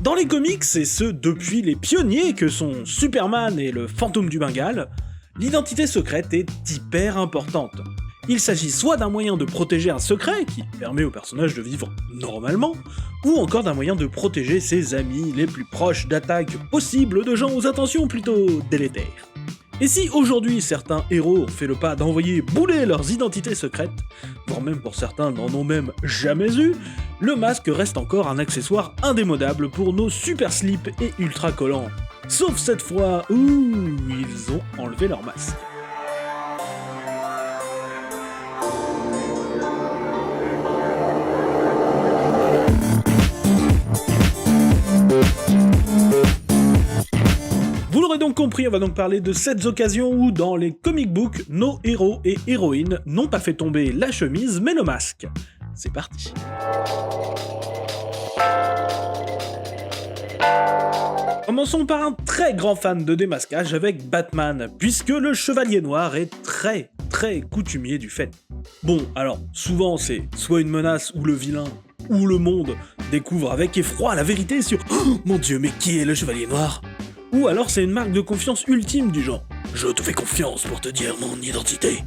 Dans les comics, et ce depuis les pionniers que sont Superman et le fantôme du Bengale, l'identité secrète est hyper importante. Il s'agit soit d'un moyen de protéger un secret, qui permet au personnage de vivre normalement, ou encore d'un moyen de protéger ses amis les plus proches d'attaques possibles de gens aux intentions plutôt délétères. Et si aujourd'hui certains héros ont fait le pas d'envoyer bouler leurs identités secrètes, voire même pour certains n'en ont même jamais eu, le masque reste encore un accessoire indémodable pour nos super slips et ultra collants. Sauf cette fois où ils ont enlevé leur masque. Vous l'aurez donc compris, on va donc parler de cette occasion où, dans les comic books, nos héros et héroïnes n'ont pas fait tomber la chemise, mais le masque. C'est parti. Commençons par un très grand fan de démasquage avec Batman, puisque le Chevalier Noir est très coutumier du fait. Bon, alors, souvent c'est soit une menace où le vilain ou le monde découvre avec effroi la vérité sur « Oh mon Dieu, mais qui est le Chevalier Noir ?» Ou alors c'est une marque de confiance ultime du genre « Je te fais confiance pour te dire mon identité ».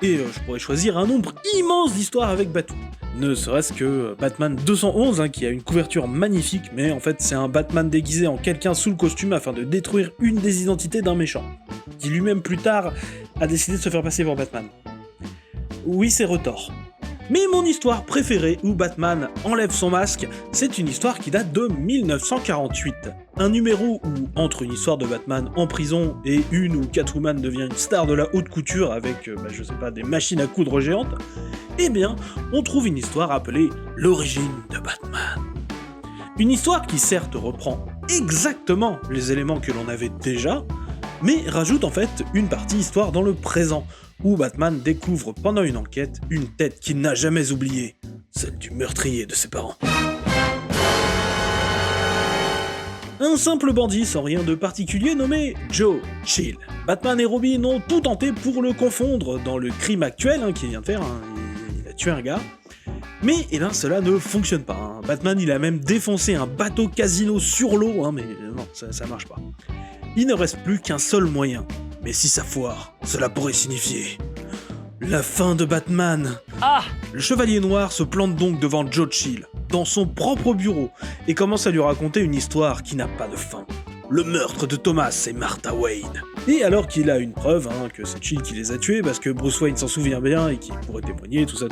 Et je pourrais choisir un nombre immense d'histoires avec Batou. Ne serait-ce que Batman 211, qui a une couverture magnifique, mais en fait c'est un Batman déguisé en quelqu'un sous le costume afin de détruire une des identités d'un méchant, qui lui-même plus tard a décidé de se faire passer pour Batman. Oui, c'est retors. Mais mon histoire préférée où Batman enlève son masque, c'est une histoire qui date de 1948. Un numéro où, entre une histoire de Batman en prison et une où Catwoman devient une star de la haute couture avec, je sais pas, des machines à coudre géantes, eh bien, on trouve une histoire appelée L'origine de Batman. Une histoire qui certes reprend exactement les éléments que l'on avait déjà, mais rajoute en fait une partie histoire dans le présent, où Batman découvre pendant une enquête une tête qu'il n'a jamais oubliée, celle du meurtrier de ses parents. Un simple bandit sans rien de particulier nommé Joe Chill. Batman et Robin ont tout tenté pour le confondre dans le crime actuel qu'il vient de faire, il a tué un gars. Mais cela ne fonctionne pas. Batman il a même défoncé un bateau casino sur l'eau, mais non, ça marche pas. Il ne reste plus qu'un seul moyen. Mais si ça foire, cela pourrait signifier la fin de Batman. Le Chevalier Noir se plante donc devant Joe Chill, dans son propre bureau, et commence à lui raconter une histoire qui n'a pas de fin. Le meurtre de Thomas et Martha Wayne. Et alors qu'il a une preuve, que c'est Chill qui les a tués, parce que Bruce Wayne s'en souvient bien et qu'il pourrait témoigner, tout ça.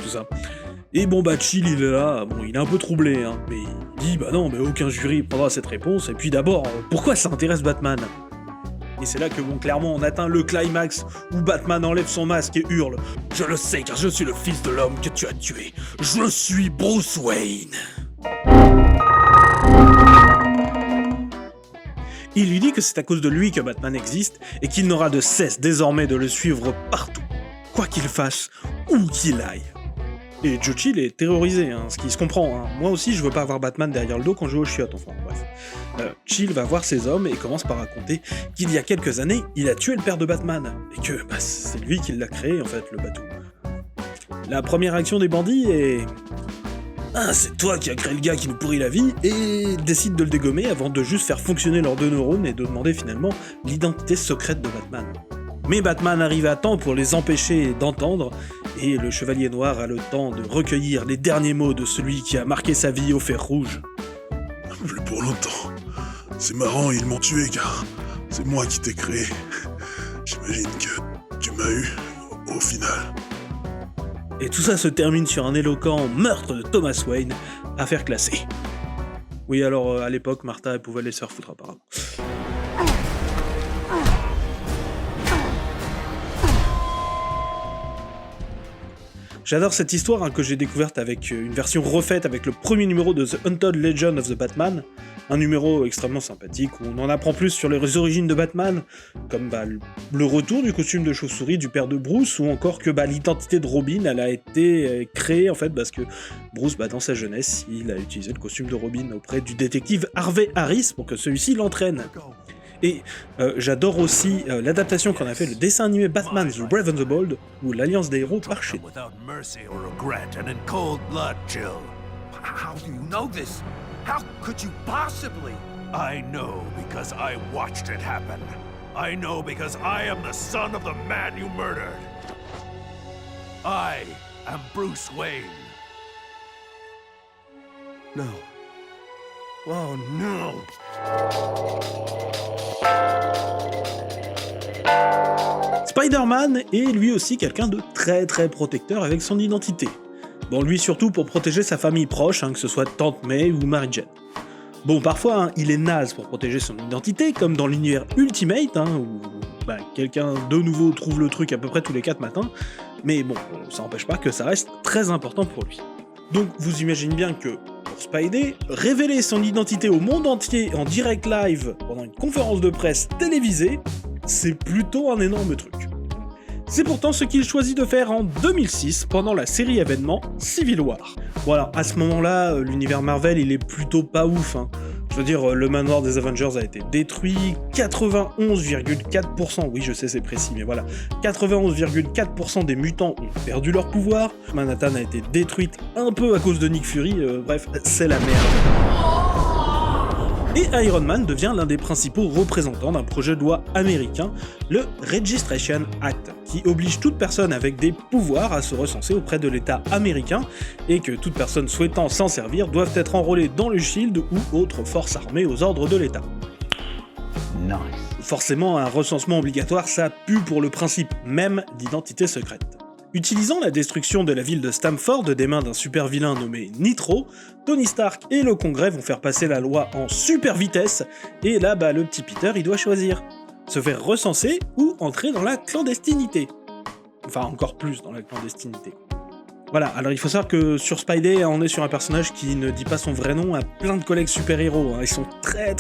Et Chill il est là, il est un peu troublé, mais il dit non, mais aucun jury prendra cette réponse, et puis d'abord, pourquoi ça intéresse Batman ? Et c'est là que clairement on atteint le climax où Batman enlève son masque et hurle « Je le sais car je suis le fils de l'homme que tu as tué. Je suis Bruce Wayne !» Il lui dit que c'est à cause de lui que Batman existe et qu'il n'aura de cesse désormais de le suivre partout, quoi qu'il fasse, où qu'il aille. Et Joe Chill est terrorisé, ce qui se comprend. Moi aussi, je veux pas avoir Batman derrière le dos quand je joue aux chiottes, enfin bref. Chill va voir ses hommes et commence par raconter qu'il y a quelques années, il a tué le père de Batman, et que c'est lui qui l'a créé, en fait, le bateau. La première réaction des bandits est... Ah, c'est toi qui as créé le gars qui nous pourrit la vie, et décide de le dégommer avant de juste faire fonctionner leurs deux neurones et de demander finalement l'identité secrète de Batman. Mais Batman arrive à temps pour les empêcher d'entendre, et le Chevalier Noir a le temps de recueillir les derniers mots de celui qui a marqué sa vie au fer rouge. Plus pour longtemps. C'est marrant, ils m'ont tué car c'est moi qui t'ai créé. J'imagine que tu m'as eu au final. Et tout ça se termine sur un éloquent meurtre de Thomas Wayne, affaire classée. Oui, alors à l'époque, Martha elle pouvait les se faire foutre apparemment. J'adore cette histoire que j'ai découverte avec une version refaite avec le premier numéro de The Untold Legend of the Batman, un numéro extrêmement sympathique où on en apprend plus sur les origines de Batman, comme le retour du costume de chauve-souris du père de Bruce, ou encore que l'identité de Robin elle a été créée en fait parce que Bruce dans sa jeunesse il a utilisé le costume de Robin auprès du détective Harvey Harris pour que celui-ci l'entraîne. Et j'adore aussi l'adaptation qu'en a fait le dessin animé Batman The Brave and the Bold, où l'Alliance des héros part chez nous. How could you possibly? I know because I watched it happen. I know because I am the son of the man you murdered. I am Bruce Wayne. No. Oh no. Spider-Man est lui aussi quelqu'un de très protecteur avec son identité. Bon, lui surtout pour protéger sa famille proche, que ce soit Tante May ou Mary Jane. Bon, parfois, il est naze pour protéger son identité, comme dans l'univers Ultimate, où quelqu'un de nouveau trouve le truc à peu près tous les 4 matins, mais bon, ça n'empêche pas que ça reste très important pour lui. Donc vous imaginez bien que, pour Spidey, révéler son identité au monde entier en direct live pendant une conférence de presse télévisée, c'est plutôt un énorme truc. C'est pourtant ce qu'il choisit de faire en 2006 pendant la série événement Civil War. Voilà, à ce moment-là, l'univers Marvel il est plutôt pas ouf. Je veux dire, le manoir des Avengers a été détruit, 91,4%, oui je sais c'est précis, mais voilà, 91,4% des mutants ont perdu leur pouvoir, Manhattan a été détruite un peu à cause de Nick Fury, bref, c'est la merde. Et Iron Man devient l'un des principaux représentants d'un projet de loi américain, le Registration Act, qui oblige toute personne avec des pouvoirs à se recenser auprès de l'État américain, et que toute personne souhaitant s'en servir doivent être enrôlées dans le SHIELD ou autres forces armées aux ordres de l'État. Nice. Forcément, un recensement obligatoire, ça pue pour le principe même d'identité secrète. Utilisant la destruction de la ville de Stamford des mains d'un super vilain nommé Nitro, Tony Stark et le Congrès vont faire passer la loi en super vitesse, et là le petit Peter il doit choisir. Se faire recenser ou entrer dans la clandestinité. Enfin encore plus dans la clandestinité. Voilà, alors il faut savoir que sur Spidey, on est sur un personnage qui ne dit pas son vrai nom à plein de collègues super-héros, ils sont très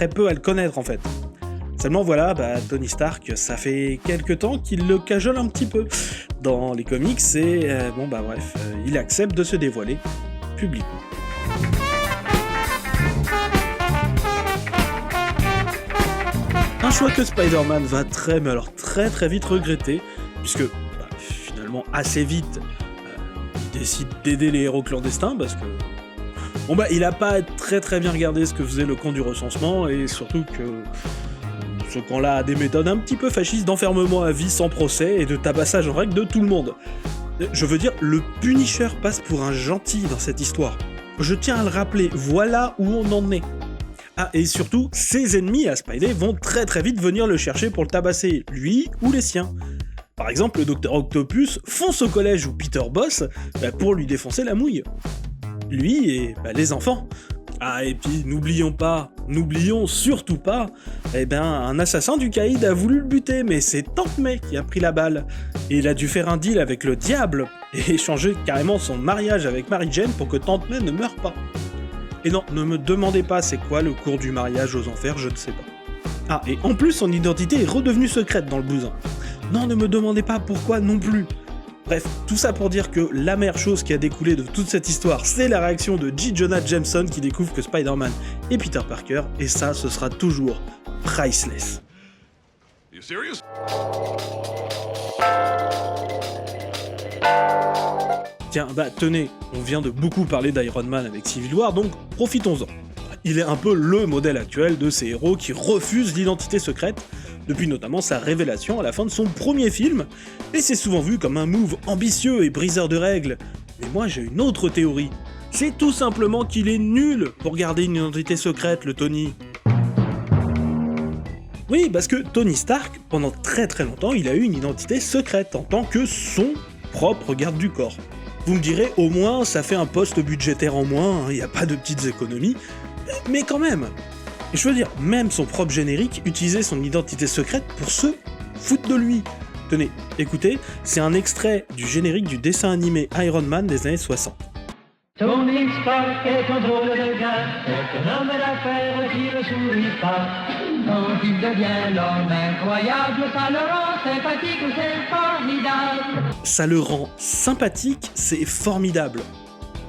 peu à le connaître en fait. Seulement voilà, Tony Stark, ça fait quelques temps qu'il le cajole un petit peu dans les comics et il accepte de se dévoiler publiquement. Un choix que Spider-Man va très vite regretter, puisque finalement assez vite, il décide d'aider les héros clandestins parce que il a pas très bien regardé ce que faisait le camp du recensement et surtout que ce camp-là a des méthodes un petit peu fascistes d'enfermement à vie sans procès et de tabassage en règle de tout le monde. Je veux dire, le Punisher passe pour un gentil dans cette histoire. Je tiens à le rappeler, voilà où on en est. Ah, et surtout, ses ennemis à Spidey vont très vite venir le chercher pour le tabasser, lui ou les siens. Par exemple, le Docteur Octopus fonce au collège où Peter bosse pour lui défoncer la mouille. Lui et les enfants. Ah, et puis n'oublions surtout pas, un assassin du caïd a voulu le buter, mais c'est Tante May qui a pris la balle. Et il a dû faire un deal avec le diable, et échanger carrément son mariage avec Mary Jane pour que Tante May ne meure pas. Et non, ne me demandez pas c'est quoi le cours du mariage aux enfers, je ne sais pas. Ah, et en plus son identité est redevenue secrète dans le bousin. Non, ne me demandez pas pourquoi non plus. Bref, tout ça pour dire que la meilleure chose qui a découlé de toute cette histoire, c'est la réaction de J. Jonah Jameson qui découvre que Spider-Man est Peter Parker, et ça, ce sera toujours priceless. You serious? Tiens, tenez, on vient de beaucoup parler d'Iron Man avec Civil War, donc profitons-en. Il est un peu le modèle actuel de ces héros qui refusent l'identité secrète, depuis notamment sa révélation à la fin de son premier film, et c'est souvent vu comme un move ambitieux et briseur de règles. Mais moi j'ai une autre théorie. C'est tout simplement qu'il est nul pour garder une identité secrète, le Tony. Oui, parce que Tony Stark, pendant très longtemps, il a eu une identité secrète en tant que son propre garde du corps. Vous me direz, au moins, ça fait un poste budgétaire en moins, il n'y a pas de petites économies, mais quand même. Je veux dire, même son propre générique utilisait son identité secrète pour se foutre de lui. Tenez, écoutez, c'est un extrait du générique du dessin animé Iron Man des années 60. Tony Stark est un drôle de gars, c'est un homme d'affaires qui ne sourit pas. Quand il devient l'homme incroyable, ça le rend sympathique, c'est formidable. Ça le rend sympathique, c'est formidable.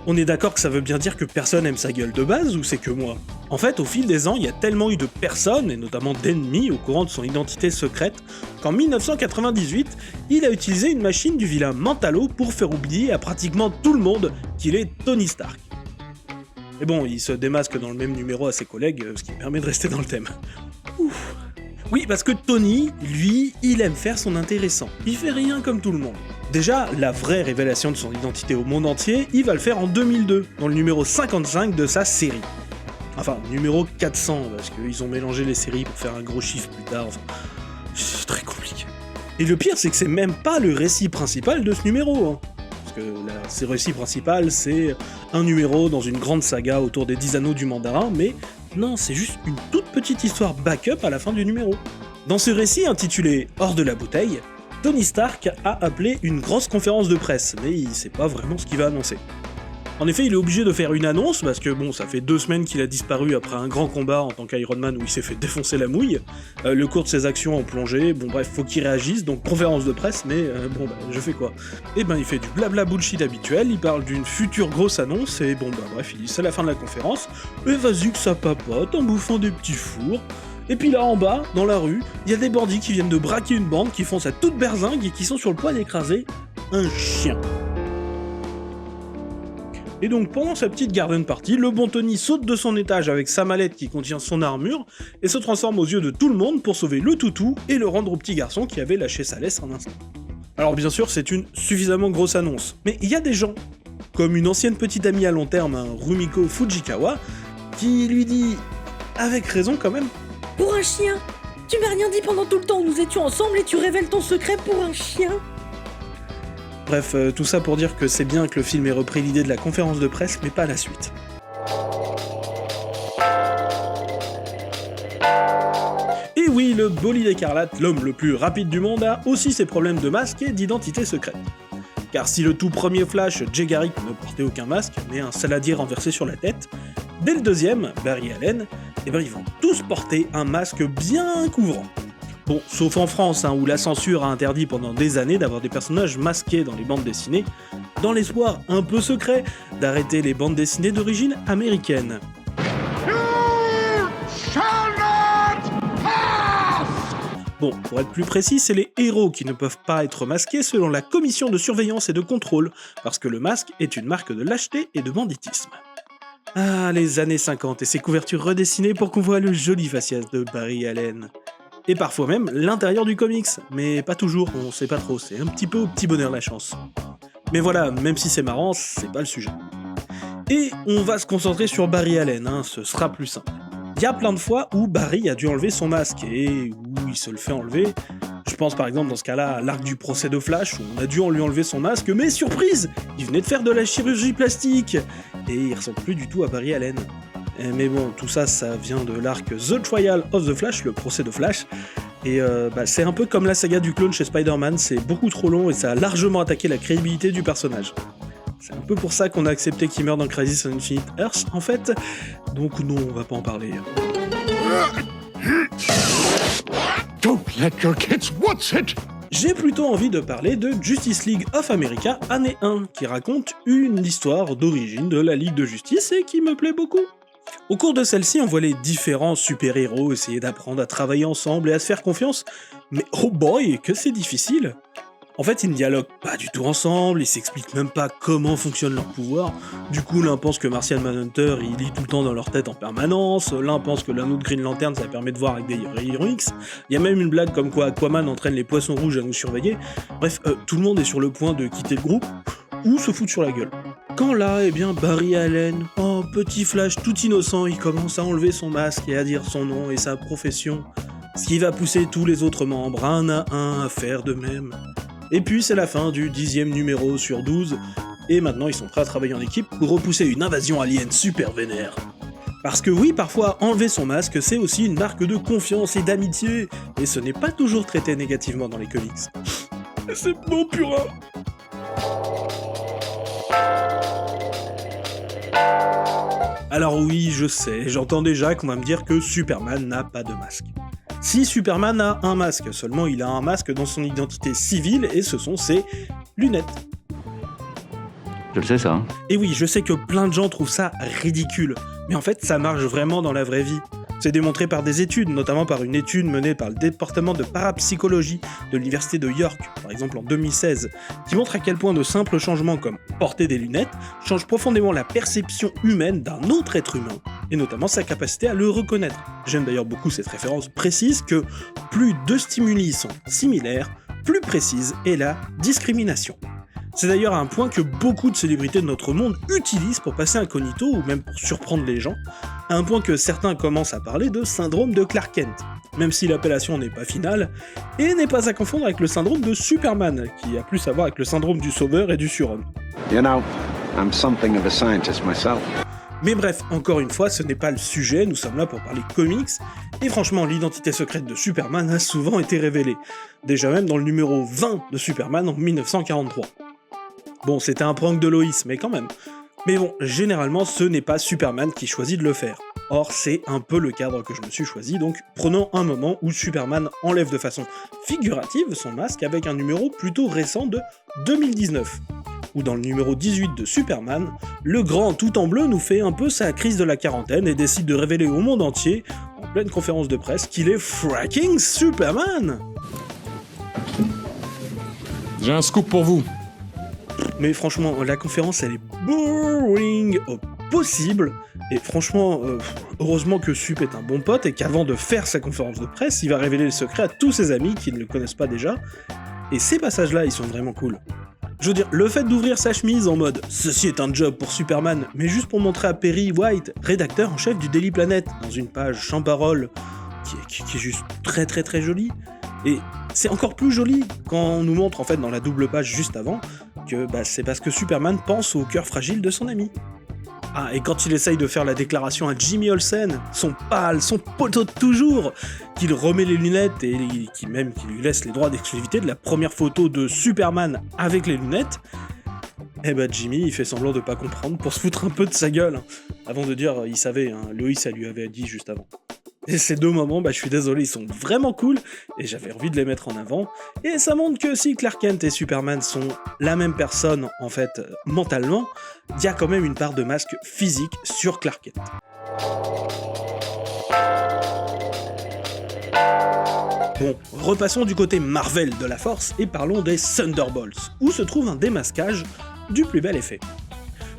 On est d'accord que ça veut bien dire que personne aime sa gueule de base, ou c'est que moi? En fait, au fil des ans, il y a tellement eu de personnes, et notamment d'ennemis, au courant de son identité secrète, qu'en 1998, il a utilisé une machine du vilain Mentalo pour faire oublier à pratiquement tout le monde qu'il est Tony Stark. Et bon, il se démasque dans le même numéro à ses collègues, ce qui permet de rester dans le thème. Ouf. Oui, parce que Tony, lui, il aime faire son intéressant. Il fait rien comme tout le monde. Déjà, la vraie révélation de son identité au monde entier, il va le faire en 2002, dans le numéro 55 de sa série. Enfin, numéro 400, parce qu'ils ont mélangé les séries pour faire un gros chiffre plus tard, enfin... C'est très compliqué. Et le pire, c'est que c'est même pas le récit principal de ce numéro, hein. Parce que ce récit principal, c'est un numéro dans une grande saga autour des 10 anneaux du mandarin, mais non, c'est juste une toute petite histoire backup à la fin du numéro. Dans ce récit intitulé « Hors de la bouteille », Tony Stark a appelé une grosse conférence de presse, mais il sait pas vraiment ce qu'il va annoncer. En effet, il est obligé de faire une annonce, parce que bon, ça fait 2 semaines qu'il a disparu après un grand combat en tant qu'Iron Man où il s'est fait défoncer la mouille, le cours de ses actions en plongée, bon bref, faut qu'il réagisse, donc conférence de presse, mais bon bah, je fais quoi? Et ben il fait du blabla bullshit habituel, il parle d'une future grosse annonce, et bon bah bref, il dit c'est la fin de la conférence, et vas-y que ça papote en bouffant des petits fours. Et puis là en bas, dans la rue, il y a des bandits qui viennent de braquer une bande, qui foncent à toute berzingue et qui sont sur le point d'écraser un chien. Et donc pendant sa petite garden party, le bon Tony saute de son étage avec sa mallette qui contient son armure et se transforme aux yeux de tout le monde pour sauver le toutou et le rendre au petit garçon qui avait lâché sa laisse un instant. Alors bien sûr c'est une suffisamment grosse annonce, mais il y a des gens, comme une ancienne petite amie à long terme, un Rumiko Fujikawa, qui lui dit, avec raison quand même, « Pour un chien, tu m'as rien dit pendant tout le temps où nous étions ensemble et tu révèles ton secret pour un chien !» Bref, tout ça pour dire que c'est bien que le film ait repris l'idée de la conférence de presse, mais pas la suite. Et oui, le bolide écarlate, l'homme le plus rapide du monde, a aussi ses problèmes de masque et d'identité secrète. Car si le tout premier Flash, Jay Garrick, ne portait aucun masque, mais un saladier renversé sur la tête, dès le deuxième, Barry Allen, eh ben ils vont tous porter un masque bien couvrant. Bon, sauf en France, où la censure a interdit pendant des années d'avoir des personnages masqués dans les bandes dessinées, dans l'espoir un peu secret d'arrêter les bandes dessinées d'origine américaine. Bon, pour être plus précis, c'est les héros qui ne peuvent pas être masqués selon la commission de surveillance et de contrôle, parce que le masque est une marque de lâcheté et de banditisme. Ah, les années 50 et ses couvertures redessinées pour qu'on voit le joli faciès de Barry Allen. Et parfois même l'intérieur du comics, mais pas toujours, on sait pas trop, c'est un petit peu au petit bonheur la chance. Mais voilà, même si c'est marrant, c'est pas le sujet. Et on va se concentrer sur Barry Allen, ce sera plus simple. Il y a plein de fois où Barry a dû enlever son masque, et où il se le fait enlever. Je pense par exemple dans ce cas-là à l'arc du procès de Flash, où on a dû lui enlever son masque, mais surprise, il venait de faire de la chirurgie plastique, et il ressemble plus du tout à Barry Allen. Mais bon, tout ça, ça vient de l'arc The Trial of the Flash, le procès de Flash, et c'est un peu comme la saga du clone chez Spider-Man, c'est beaucoup trop long et ça a largement attaqué la crédibilité du personnage. C'est un peu pour ça qu'on a accepté qu'il meure dans Crisis on Infinite Earths, en fait, donc non, on va pas en parler. Don't let your kids watch it! J'ai plutôt envie de parler de Justice League of America année 1, qui raconte une histoire d'origine de la Ligue de Justice et qui me plaît beaucoup. Au cours de celle-ci, on voit les différents super-héros essayer d'apprendre à travailler ensemble et à se faire confiance, mais oh boy, que c'est difficile! En fait, ils ne dialoguent pas du tout ensemble, ils s'expliquent même pas comment fonctionne leur pouvoir. Du coup, l'un pense que Martian Manhunter, il lit tout le temps dans leur tête en permanence, l'un pense que l'anneau de Green Lantern, ça permet de voir avec des rayons X. Il y a même une blague comme quoi Aquaman entraîne les poissons rouges à nous surveiller. Bref, tout le monde est sur le point de quitter le groupe, ou se foutre sur la gueule. Quand là, eh bien, Barry Allen, oh, petit Flash tout innocent, il commence à enlever son masque et à dire son nom et sa profession, ce qui va pousser tous les autres membres un à un à faire de même. Et puis c'est la fin du 10e numéro sur 12, et maintenant ils sont prêts à travailler en équipe pour repousser une invasion alien super vénère. Parce que oui, parfois enlever son masque, c'est aussi une marque de confiance et d'amitié, et ce n'est pas toujours traité négativement dans les comics. C'est beau purin. Alors oui, je sais, j'entends déjà qu'on va me dire que Superman n'a pas de masque. Si Superman a un masque, seulement il a un masque dans son identité civile et ce sont ses lunettes. Je le sais ça. Hein. Et oui, je sais que plein de gens trouvent ça ridicule, mais en fait ça marche vraiment dans la vraie vie. C'est démontré par des études, notamment par une étude menée par le département de parapsychologie de l'université de York, par exemple en 2016, qui montre à quel point de simples changements comme porter des lunettes changent profondément la perception humaine d'un autre être humain, et notamment sa capacité à le reconnaître. J'aime d'ailleurs beaucoup cette référence précise que plus deux stimuli sont similaires, plus précise est la discrimination. C'est d'ailleurs un point que beaucoup de célébrités de notre monde utilisent pour passer incognito ou même pour surprendre les gens, à un point que certains commencent à parler de syndrome de Clark Kent, même si l'appellation n'est pas finale, et n'est pas à confondre avec le syndrome de Superman, qui a plus à voir avec le syndrome du sauveur et du surhomme. You know, I'm something of a scientist myself. Mais bref, encore une fois, ce n'est pas le sujet, nous sommes là pour parler comics, et franchement, l'identité secrète de Superman a souvent été révélée, déjà même dans le numéro 20 de Superman en 1943. Bon, c'était un prank de Lois, mais quand même. Mais bon, généralement, ce n'est pas Superman qui choisit de le faire. Or, c'est un peu le cadre que je me suis choisi, donc prenons un moment où Superman enlève de façon figurative son masque avec un numéro plutôt récent de 2019. Où dans le numéro 18 de Superman, le grand tout en bleu nous fait un peu sa crise de la quarantaine et décide de révéler au monde entier, en pleine conférence de presse, qu'il est fracking Superman. J'ai un scoop pour vous. Mais franchement, la conférence elle est boring au possible, et franchement, heureusement que Sup est un bon pote et qu'avant de faire sa conférence de presse, il va révéler le secret à tous ses amis qui ne le connaissent pas déjà, et ces passages-là, ils sont vraiment cool. Je veux dire, le fait d'ouvrir sa chemise en mode « Ceci est un job pour Superman », mais juste pour montrer à Perry White, rédacteur en chef du Daily Planet, dans une page sans parole, qui est juste très très très jolie, et c'est encore plus joli quand on nous montre en fait dans la double page juste avant que c'est parce que Superman pense au cœur fragile de son ami. Ah, et quand il essaye de faire la déclaration à Jimmy Olsen, son poteau de toujours, qu'il remet les lunettes et qui lui laisse les droits d'exclusivité de la première photo de Superman avec les lunettes, Jimmy il fait semblant de pas comprendre pour se foutre un peu de sa gueule, avant de dire il savait, Lois elle lui avait dit juste avant. Et ces deux moments, je suis désolé, ils sont vraiment cool, et j'avais envie de les mettre en avant, et ça montre que si Clark Kent et Superman sont la même personne, en fait, mentalement, il y a quand même une part de masque physique sur Clark Kent. Bon, repassons du côté Marvel de la Force, et parlons des Thunderbolts, où se trouve un démasquage du plus bel effet.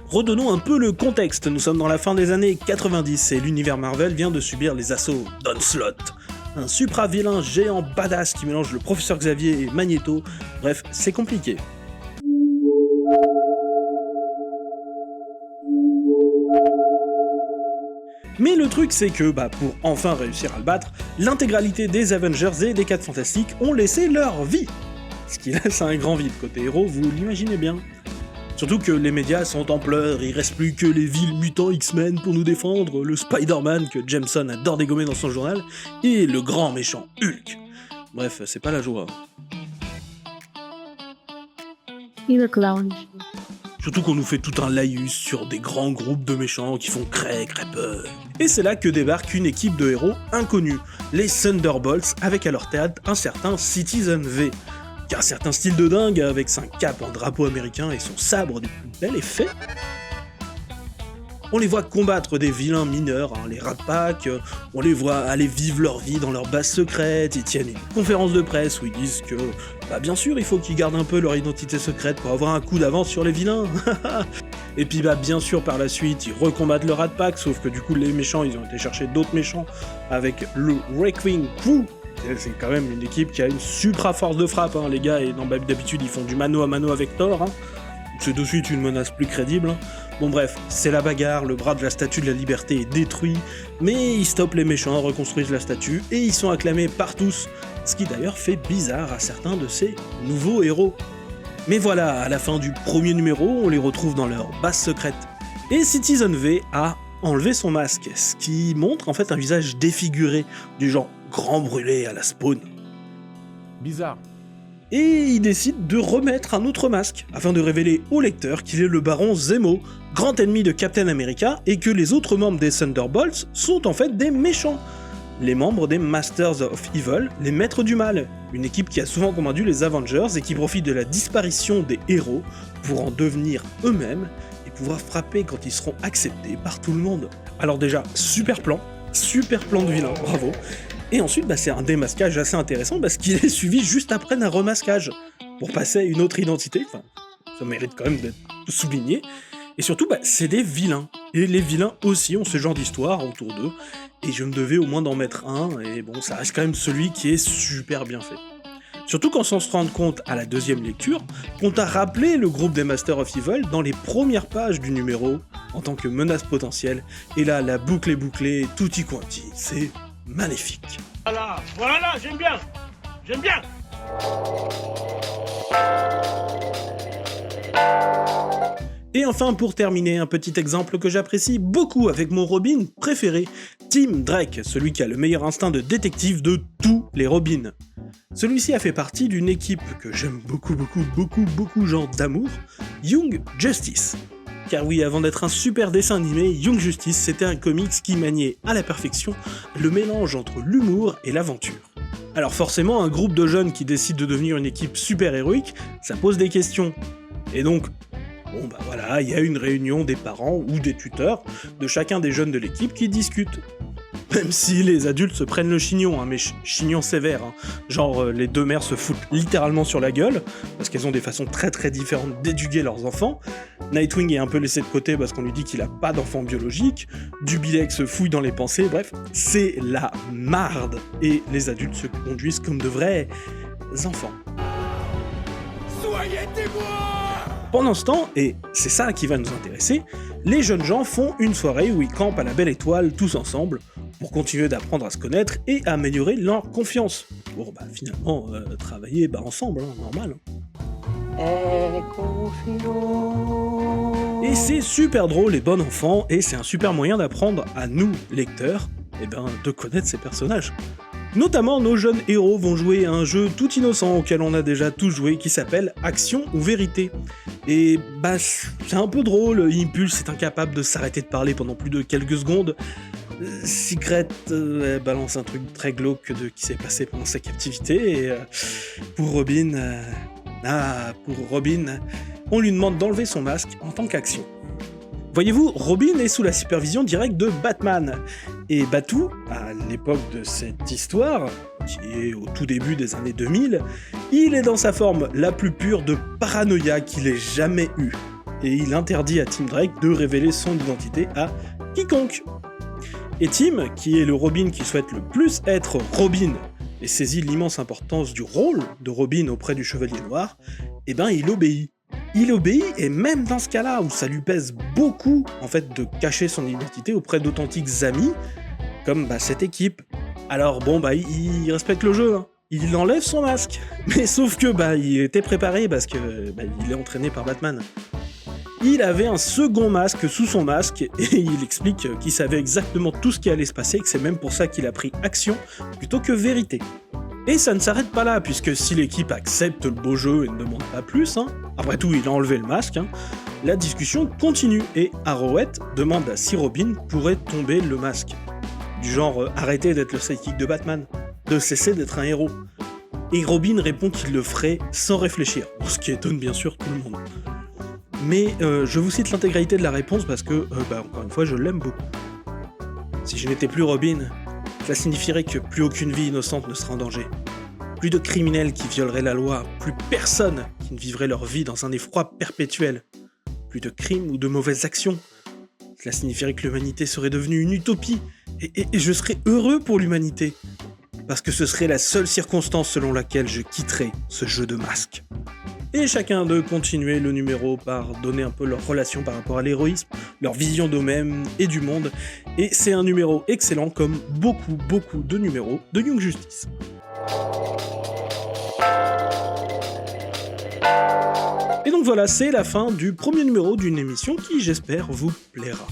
Redonnons un peu le contexte, nous sommes dans la fin des années 90 et l'univers Marvel vient de subir les assauts d'Onslaught, un supra-vilain géant badass qui mélange le professeur Xavier et Magneto, bref, c'est compliqué. Mais le truc c'est que, pour enfin réussir à le battre, l'intégralité des Avengers et des 4 Fantastiques ont laissé leur vie. Ce qui laisse un grand vide côté héros, vous l'imaginez bien. Surtout que les médias sont en pleurs, il reste plus que les vils mutants X-Men pour nous défendre, le Spider-Man que Jameson adore dégommer dans son journal, et le grand méchant Hulk. Bref, c'est pas la joie. Il clown. Surtout qu'on nous fait tout un laïus sur des grands groupes de méchants qui font crée peur. Et c'est là que débarque une équipe de héros inconnus, les Thunderbolts, avec à leur tête un certain Citizen V, qui a un certain style de dingue avec son cap en drapeau américain et son sabre du plus bel effet. On les voit combattre des vilains mineurs, les Rat Pack, on les voit aller vivre leur vie dans leur base secrète, ils tiennent une conférence de presse où ils disent que, bien sûr, il faut qu'ils gardent un peu leur identité secrète pour avoir un coup d'avance sur les vilains. Et puis bien sûr, par la suite, ils recombattent le Rat Pack, sauf que du coup, les méchants, ils ont été chercher d'autres méchants avec le Wrecking Crew. C'est quand même une équipe qui a une supra force de frappe, les gars, et d'habitude ils font du mano à mano avec Thor, c'est de suite une menace plus crédible. Bon bref, c'est la bagarre, le bras de la statue de la liberté est détruit, mais ils stoppent les méchants, reconstruisent la statue, et ils sont acclamés par tous, ce qui d'ailleurs fait bizarre à certains de ces nouveaux héros. Mais voilà, à la fin du premier numéro, on les retrouve dans leur base secrète, et Citizen V a enlevé son masque, ce qui montre en fait un visage défiguré, du genre grand brûlé à la Spawn. Bizarre. Et il décide de remettre un autre masque, afin de révéler au lecteur qu'il est le baron Zemo, grand ennemi de Captain America, et que les autres membres des Thunderbolts sont en fait des méchants. Les membres des Masters of Evil, les maîtres du mal, une équipe qui a souvent combattu les Avengers et qui profite de la disparition des héros pour en devenir eux-mêmes, et pouvoir frapper quand ils seront acceptés par tout le monde. Alors déjà, super plan, super plan de vilain, bravo. Et ensuite, c'est un démasquage assez intéressant parce qu'il est suivi juste après d'un remasquage pour passer à une autre identité. Enfin, ça mérite quand même d'être souligné. Et surtout, c'est des vilains. Et les vilains aussi ont ce genre d'histoire autour d'eux. Et je me devais au moins d'en mettre un. Et bon, ça reste quand même celui qui est super bien fait. Surtout quand on se rend compte à la deuxième lecture qu'on t'a rappelé le groupe des Masters of Evil dans les premières pages du numéro en tant que menace potentielle. Et là, la boucle est bouclée, tutti quanti. C'est magnifique. Voilà, j'aime bien. Et enfin, pour terminer, un petit exemple que j'apprécie beaucoup avec mon Robin préféré, Tim Drake, celui qui a le meilleur instinct de détective de tous les Robins. Celui-ci a fait partie d'une équipe que j'aime beaucoup, genre d'amour, Young Justice. Car oui, avant d'être un super dessin animé, Young Justice c'était un comics qui maniait à la perfection le mélange entre l'humour et l'aventure. Alors forcément, un groupe de jeunes qui décide de devenir une équipe super héroïque, ça pose des questions. Et donc, il y a une réunion des parents ou des tuteurs de chacun des jeunes de l'équipe qui discutent. Même si les adultes se prennent le chignon, mais chignon sévère, genre les deux mères se foutent littéralement sur la gueule, parce qu'elles ont des façons très différentes d'éduquer leurs enfants. Nightwing est un peu laissé de côté parce qu'on lui dit qu'il a pas d'enfant biologique, Jubilex se fouille dans les pensées, bref, c'est la marde, et les adultes se conduisent comme de vrais enfants. Soyez témoins! Pendant ce temps, et c'est ça qui va nous intéresser, les jeunes gens font une soirée où ils campent à la belle étoile tous ensemble, pour continuer d'apprendre à se connaître et à améliorer leur confiance. Pour finalement travailler ensemble, normal. Et c'est super drôle et bon enfant, et c'est un super moyen d'apprendre à nous, lecteurs, de connaître ces personnages. Notamment, nos jeunes héros vont jouer à un jeu tout innocent auquel on a déjà tous joué, qui s'appelle Action ou Vérité. Et c'est un peu drôle, Impulse est incapable de s'arrêter de parler pendant plus de quelques secondes. Secret balance un truc très glauque qui s'est passé pendant sa captivité, et pour Robin, on lui demande d'enlever son masque en tant qu'action. Voyez-vous, Robin est sous la supervision directe de Batman, et Batou, à l'époque de cette histoire, qui est au tout début des années 2000, il est dans sa forme la plus pure de paranoïa qu'il ait jamais eue, et il interdit à Tim Drake de révéler son identité à quiconque. Et Tim, qui est le Robin qui souhaite le plus être Robin, et saisit l'immense importance du rôle de Robin auprès du Chevalier Noir, il obéit. Il obéit, et même dans ce cas-là, où ça lui pèse beaucoup, de cacher son identité auprès d'authentiques amis, comme cette équipe. Alors il respecte le jeu, il enlève son masque, mais sauf que il était préparé parce que il est entraîné par Batman. Il avait un second masque sous son masque, et il explique qu'il savait exactement tout ce qui allait se passer, et que c'est même pour ça qu'il a pris action plutôt que vérité. Et ça ne s'arrête pas là, puisque si l'équipe accepte le beau jeu et ne demande pas plus, après tout il a enlevé le masque, la discussion continue, et Arrowhead demande à si Robin pourrait tomber le masque. Du genre arrêter d'être le sidekick de Batman, de cesser d'être un héros. Et Robin répond qu'il le ferait sans réfléchir, ce qui étonne bien sûr tout le monde. Mais je vous cite l'intégralité de la réponse parce que, encore une fois, je l'aime beaucoup. Si je n'étais plus Robin, cela signifierait que plus aucune vie innocente ne sera en danger. Plus de criminels qui violeraient la loi, plus personne qui ne vivrait leur vie dans un effroi perpétuel. Plus de crimes ou de mauvaises actions. Cela signifierait que l'humanité serait devenue une utopie, et je serais heureux pour l'humanité. Parce que ce serait la seule circonstance selon laquelle je quitterais ce jeu de masques. Et chacun d'eux continuait le numéro par donner un peu leur relation par rapport à l'héroïsme, leur vision d'eux-mêmes et du monde, et c'est un numéro excellent comme beaucoup de numéros de Young Justice. Et donc voilà, c'est la fin du premier numéro d'une émission qui, j'espère, vous plaira.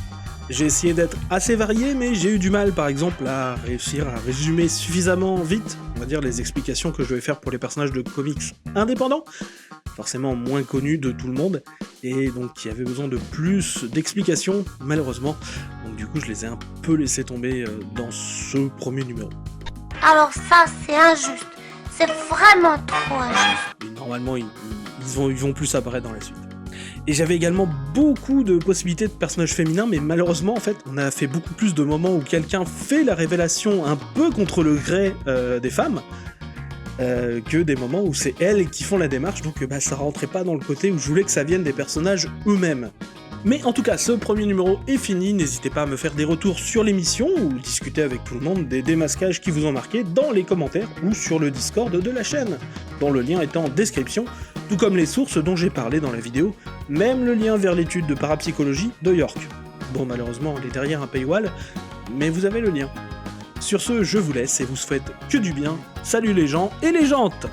J'ai essayé d'être assez varié, mais j'ai eu du mal, par exemple, à réussir à résumer suffisamment vite, on va dire, les explications que je vais faire pour les personnages de comics indépendants, forcément moins connus de tout le monde, et donc il y avait besoin de plus d'explications, malheureusement. Donc du coup, je les ai un peu laissés tomber dans ce premier numéro. Alors ça, c'est injuste. C'est vraiment trop injuste. Et normalement, ils vont plus apparaître dans la suite. Et j'avais également beaucoup de possibilités de personnages féminins, mais malheureusement, en fait, on a fait beaucoup plus de moments où quelqu'un fait la révélation un peu contre le gré des femmes, que des moments où c'est elles qui font la démarche, donc ça rentrait pas dans le côté où je voulais que ça vienne des personnages eux-mêmes. Mais en tout cas, ce premier numéro est fini, n'hésitez pas à me faire des retours sur l'émission, ou discuter avec tout le monde des démasquages qui vous ont marqué dans les commentaires ou sur le Discord de la chaîne, dont le lien est en description, tout comme les sources dont j'ai parlé dans la vidéo, même le lien vers l'étude de parapsychologie de York. Bon, malheureusement, elle est derrière un paywall, mais vous avez le lien. Sur ce, je vous laisse et vous souhaite que du bien. Salut les gens et les jantes!